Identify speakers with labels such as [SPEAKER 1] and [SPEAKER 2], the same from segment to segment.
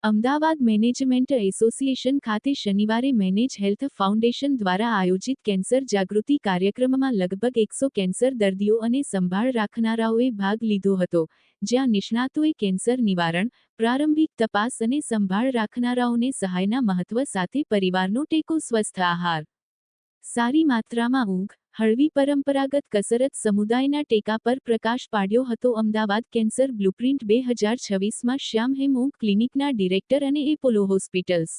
[SPEAKER 1] Ahmedabad management association ખાતે શનિવારે manage health foundation દ્વારા આયોજિત કેન્સર જાગૃતિ કાર્યક્રમમાં લગભગ 100 કેન્સર દર્દીઓ અને સંભાળ રાખનારાઓએ ભાગ લીધો હતો, જ્યાં નિષ્ણાતોએ કેન્સર નિવારણ, પ્રારંભિક તપાસ અને સંભાળ રાખનારાઓને સહાયના મહત્વ સાથે પરિવારનો ટેકો, સ્વસ્થ આહાર, સારી માત્રામાં ઊંઘ, હળવી પરંપરાગત કસરત સમુદાયના ટેકા પર પ્રકાશ પાડ્યો હતો. અમદાવાદ કેન્સર બ્લુપ્રિન્ટ 2026માં શ્યામ હેમ ઊંઘ ક્લિનિકના ડિરેક્ટર અને એપોલો હોસ્પિટલ્સ,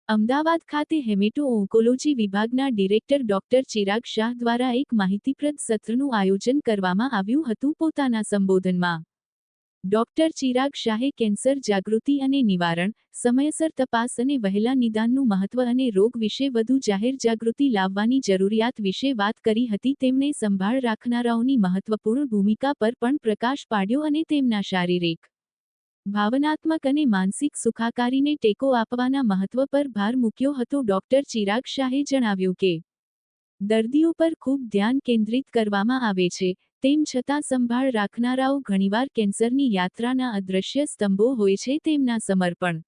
[SPEAKER 1] અમદાવાદ ખાતે હેમેટો ઓન્કોલોજી વિભાગના ડિરેક્ટર ડોક્ટર ચિરાગ શાહ દ્વારા એક માહિતીપ્રદ સત્રનું આયોજન કરવામાં આવ્યું હતું. પોતાના સંબોધનમાં ડોક્ટર ચિરાગ શાહે કેન્સર જાગૃતિ અને નિવારણ, સમયસર તપાસ અને વહેલા નિદાનનું મહત્વ અને રોગ વિશે વધુ જાહેર જાગૃતિ લાવવાની જરૂરિયાત વિશે વાત કરી હતી. તેમણે સંભાળ રાખનારાઓની મહત્વપૂર્ણ ભૂમિકા પર પણ પ્રકાશ પાડ્યો અને તેમના શારીરિક, ભાવનાત્મક અને માનસિક સુખાકારીને ટેકો આપવાના મહત્વ પર ભાર મૂક્યો હતો. ડોક્ટર ચિરાગ શાહે જણાવ્યું કે દર્દીઓ પર ખૂબ ધ્યાન કેન્દ્રિત કરવામાં આવે છે, તેમ છતાં સંભાળ રાખનારાઓ ઘણીવાર કેન્સરની યાત્રાના અદૃશ્ય સ્તંભો હોય છે. તેમના સમર્પણ,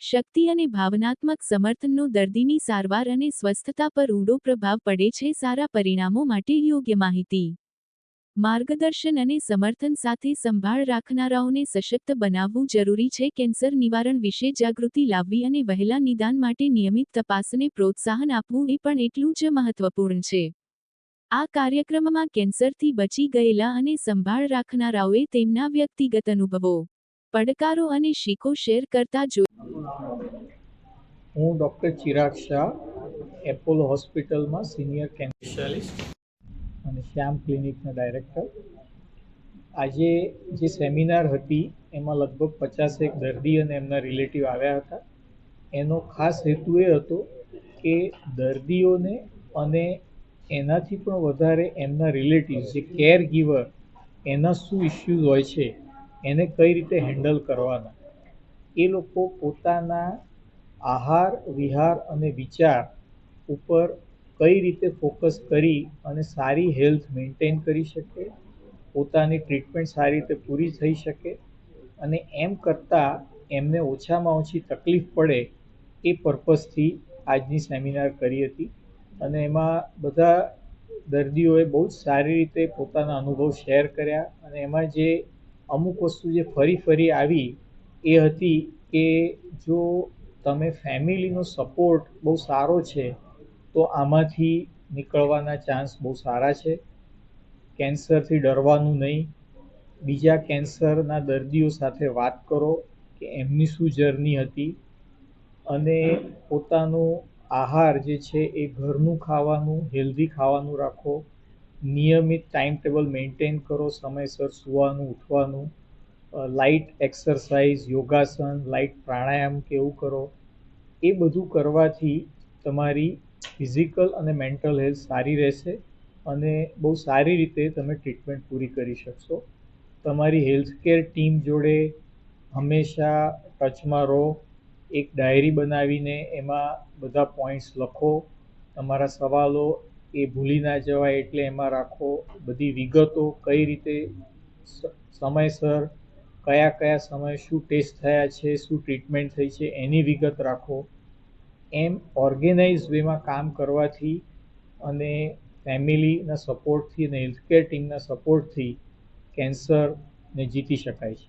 [SPEAKER 1] શક્તિ અને ભાવનાત્મક સમર્થનનો દર્દીની સારવાર અને સ્વસ્થતા પર ઊંડો પ્રભાવ પડે છે. સારા પરિણામો માટે યોગ્ય માહિતી, માર્ગદર્શન અને સમર્થન સાથે સંભાળ રાખનારાઓને સશક્ત બનાવવું જરૂરી છે. કેન્સર નિવારણ વિશે જાગૃતિ લાવવી અને વહેલા નિદાન માટે નિયમિત તપાસને પ્રોત્સાહન આપવું એ પણ એટલું જ મહત્વપૂર્ણ છે. આ કાર્યક્રમમાં કેન્સરથી બચી ગયેલા અને સંભાળ રાખનારાઓએ તેમના વ્યક્તિગત અનુભવો, પડકારો અને શીખો શેર કરતા જોયા.
[SPEAKER 2] હું ડૉક્ટર ચિરાગ શાહ, એપોલો હોસ્પિટલમાં સિનિયર કેન્સર સ્પેશિયાલિસ્ટ અને શ્યામ ક્લિનિકના ડાયરેક્ટર. આજે જે સેમિનાર હતી એમાં લગભગ 50 દર્દી અને એમના રિલેટિવ આવ્યા હતા. એનો ખાસ હેતુ એ હતો કે દર્દીઓને અને એનાથી પણ વધારે એમના રિલેટિવ્સ, જે કેર ગીવર, એના શું ઇસ્યુઝ હોય છે, એને કઈ રીતે હેન્ડલ કરવાના, એ લોકો પોતાના આહાર, વિહાર અને વિચાર ઉપર કઈ રીતે ફોકસ કરી અને સારી હેલ્થ મેન્ટેન કરી શકે, પોતાની ટ્રીટમેન્ટ સારી રીતે પૂરી થઈ શકે અને એમ કરતાં એમને ઓછામાં ઓછી તકલીફ પડે એ પર્પઝથી આજની સેમિનાર કરી હતી. અને એમાં બધા દર્દીઓએ બહુ જ સારી રીતે પોતાના અનુભવ શેર કર્યા. અને એમાં જે અમુક વસ્તુ જે ફરી આવી એ હતી કે જો તમે ફેમિલીનો સપોર્ટ બહુ સારો છે તો આમાંથી નીકળવાના ચાન્સ બહુ સારા છે. કેન્સરથી ડરવાનું નહીં, બીજા કેન્સરના દર્દીઓ સાથે વાત કરો કે એમની શું જર્ની હતી અને પોતાનું આહાર જે છે એ ઘરનું ખાવાનું, હેલ્ધી ખાવાનું રાખો, નિયમિત ટાઈમ ટેબલ મેન્ટેન કરો, સમયસર સૂવાનું, ઉઠવાનું, લાઇટ એક્સરસાઇઝ, યોગાસન, લાઇટ પ્રાણાયામ કે એવું કરો. એ બધું કરવાથી તમારી ફિઝિકલ અને મેન્ટલ હેલ્થ સારી રહેશે અને બહુ સારી રીતે તમે ટ્રીટમેન્ટ પૂરી કરી શકશો. તમારી હેલ્થકેર ટીમ જોડે હંમેશા ટચમાં રહો. એક ડાયરી બનાવીને એમાં બધા પોઈન્ટ્સ લખો. તમારા સવાલો એ ભૂલી ના જવાય એટલે એમાં રાખો. બધી વિગતો કઈ રીતે સમયસર, કયા કયા સમયે શું ટેસ્ટ થયા છે, શું ટ્રીટમેન્ટ થઈ છે, એની વિગત રાખો. એમ ઓર્ગેનાઇઝ વેમાં કામ કરવાથી અને ફેમિલીના સપોર્ટથી અને હેલ્થકેર ટીમના સપોર્ટથી કેન્સરને જીતી શકાય છે.